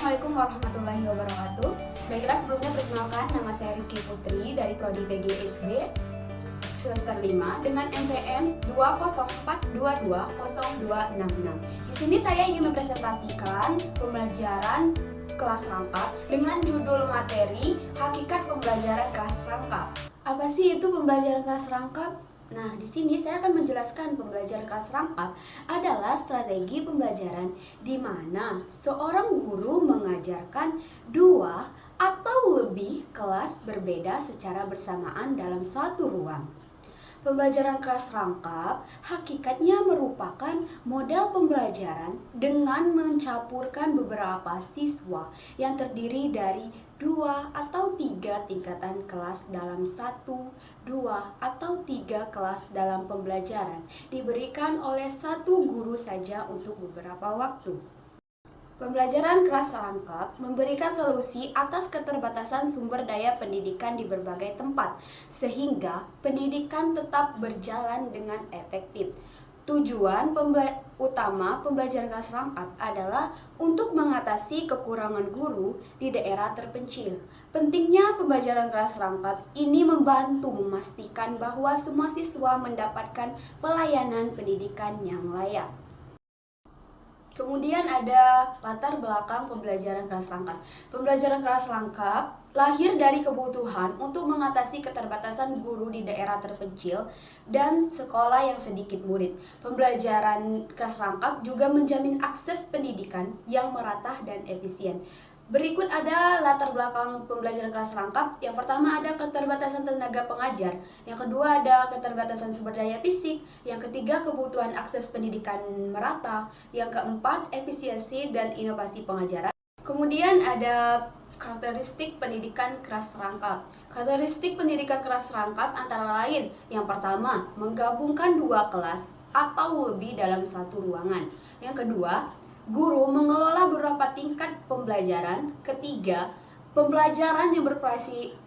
Assalamualaikum warahmatullahi wabarakatuh. Baiklah, sebelumnya perkenalkan, nama saya Rizky Putri dari Prodi PGSD semester 5 dengan NPM 204220266. Di sini saya ingin mempresentasikan pembelajaran kelas rangkap dengan judul materi Hakikat Pembelajaran Kelas Rangkap. Apa sih itu pembelajaran kelas rangkap? Nah, di sini saya akan menjelaskan pembelajaran kelas rangkap adalah strategi pembelajaran di mana seorang guru mengajarkan dua atau lebih kelas berbeda secara bersamaan dalam suatu ruang. Pembelajaran kelas rangkap hakikatnya merupakan model pembelajaran dengan mencampurkan beberapa siswa yang terdiri dari 2 atau 3 tingkatan kelas dalam 1, 2 atau 3 kelas dalam pembelajaran diberikan oleh satu guru saja untuk beberapa waktu. Pembelajaran kelas rangkap memberikan solusi atas keterbatasan sumber daya pendidikan di berbagai tempat, sehingga pendidikan tetap berjalan dengan efektif. Tujuan utama pembelajaran kelas rangkap adalah untuk mengatasi kekurangan guru di daerah terpencil. Pentingnya pembelajaran kelas rangkap ini membantu memastikan bahwa semua siswa mendapatkan pelayanan pendidikan yang layak. Kemudian ada latar belakang pembelajaran kelas rangkap. Pembelajaran kelas rangkap lahir dari kebutuhan untuk mengatasi keterbatasan guru di daerah terpencil dan sekolah yang sedikit murid. Pembelajaran kelas rangkap juga menjamin akses pendidikan yang merata dan efisien. Berikut ada latar belakang pembelajaran kelas rangkap. Yang pertama ada keterbatasan tenaga pengajar. Yang kedua ada keterbatasan sumber daya fisik. Yang ketiga kebutuhan akses pendidikan merata. Yang keempat efisiensi dan inovasi pengajaran. Kemudian ada karakteristik pendidikan kelas rangkap. Karakteristik pendidikan kelas rangkap antara lain: yang pertama, menggabungkan dua kelas atau lebih dalam satu ruangan. Yang kedua, guru mengelola beberapa tingkat pembelajaran. Ketiga, pembelajaran yang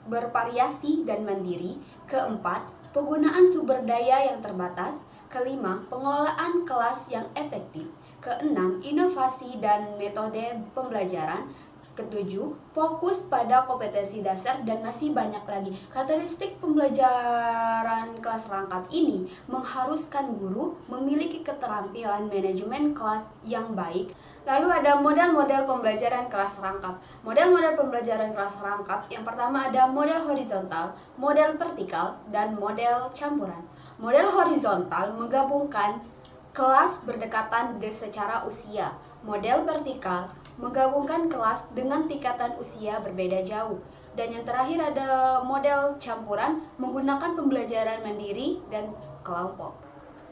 bervariasi dan mandiri. Keempat, penggunaan sumber daya yang terbatas. Kelima, pengelolaan kelas yang efektif. Keenam, inovasi dan metode pembelajaran. Ketujuh, fokus pada kompetensi dasar, dan masih banyak lagi. Karakteristik pembelajaran kelas rangkap ini mengharuskan guru memiliki keterampilan manajemen kelas yang baik. Lalu ada model-model pembelajaran kelas rangkap. Model-model pembelajaran kelas rangkap yang pertama ada model horizontal, model vertikal, dan model campuran. Model horizontal menggabungkan kelas berdekatan secara usia. Model vertikal menggabungkan kelas dengan tingkatan usia berbeda jauh. Dan yang terakhir ada model campuran menggunakan pembelajaran mandiri dan kelompok.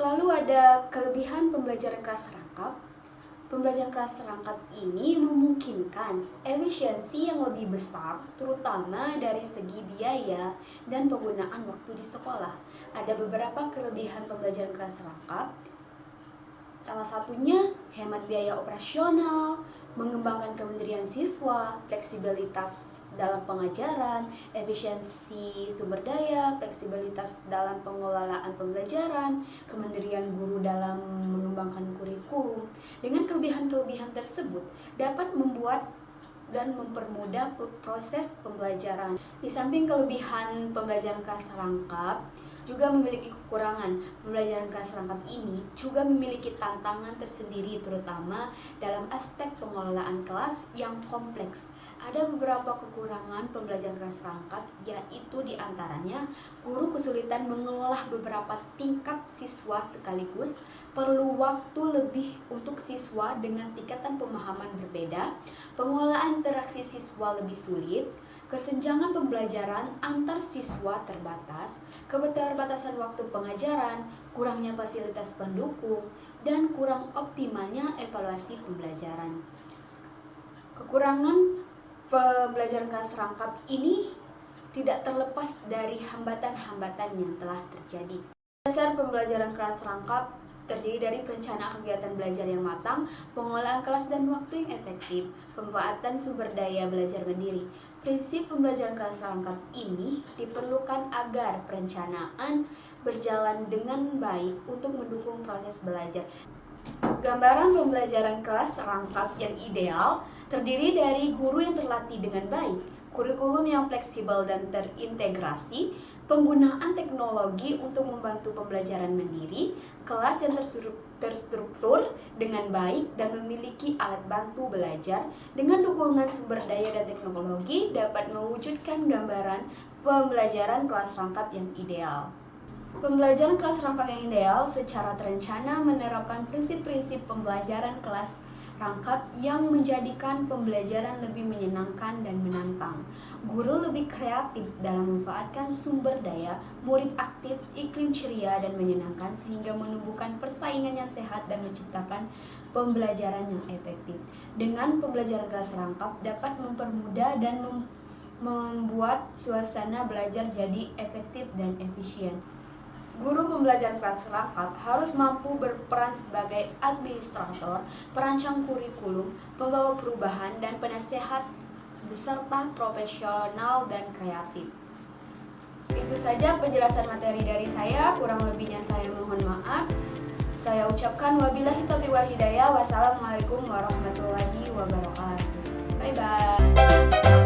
Lalu ada kelebihan pembelajaran kelas rangkap. Pembelajaran kelas rangkap ini memungkinkan efisiensi yang lebih besar, terutama dari segi biaya dan penggunaan waktu di sekolah. Ada beberapa kelebihan pembelajaran kelas rangkap. Salah satunya hemat biaya operasional, mengembangkan kemandirian siswa, fleksibilitas dalam pengajaran, efisiensi sumber daya, fleksibilitas dalam pengelolaan pembelajaran, kemandirian guru dalam mengembangkan kurikulum. Dengan kelebihan-kelebihan tersebut dapat membuat dan mempermudah proses pembelajaran. Di samping kelebihan pembelajaran kelas rangkap, juga memiliki kekurangan. Pembelajaran kelas rangkap ini juga memiliki tantangan tersendiri, terutama dalam aspek pengelolaan kelas yang kompleks. Ada beberapa kekurangan pembelajaran kelas rangkap, yaitu diantaranya guru kesulitan mengelola beberapa tingkat siswa sekaligus, perlu waktu lebih untuk siswa dengan tingkatan pemahaman berbeda, pengelolaan interaksi siswa lebih sulit, kesenjangan pembelajaran antar siswa terbatas, keterbatasan waktu pengajaran, kurangnya fasilitas pendukung, dan kurang optimalnya evaluasi pembelajaran. Kekurangan pembelajaran kelas rangkap ini tidak terlepas dari hambatan-hambatan yang telah terjadi. Dasar pembelajaran kelas rangkap terdiri dari perencanaan kegiatan belajar yang matang, pengelolaan kelas dan waktu yang efektif, pemanfaatan sumber daya belajar mandiri. Prinsip pembelajaran kelas rangkap ini diperlukan agar perencanaan berjalan dengan baik untuk mendukung proses belajar. Gambaran pembelajaran kelas rangkap yang ideal terdiri dari guru yang terlatih dengan baik, kurikulum yang fleksibel dan terintegrasi, penggunaan teknologi untuk membantu pembelajaran mandiri, kelas yang terstruktur dengan baik dan memiliki alat bantu belajar dengan dukungan sumber daya dan teknologi dapat mewujudkan gambaran pembelajaran kelas rangkap yang ideal. Pembelajaran kelas rangkap yang ideal secara terencana menerapkan prinsip-prinsip pembelajaran kelas rangkap yang menjadikan pembelajaran lebih menyenangkan dan menantang. Guru lebih kreatif dalam memanfaatkan sumber daya, murid aktif, iklim ceria dan menyenangkan sehingga menumbuhkan persaingan yang sehat dan menciptakan pembelajaran yang efektif. Dengan pembelajaran kelas rangkap dapat mempermudah dan membuat suasana belajar jadi efektif dan efisien. Guru pembelajaran kelas rangkap harus mampu berperan sebagai administrator, perancang kurikulum, pembawa perubahan, dan penasehat beserta profesional dan kreatif. Itu saja penjelasan materi dari saya, kurang lebihnya saya mohon maaf. Saya ucapkan wabillahi taufiq wal hidayah. Wassalamualaikum warahmatullahi wabarakatuh. Bye bye.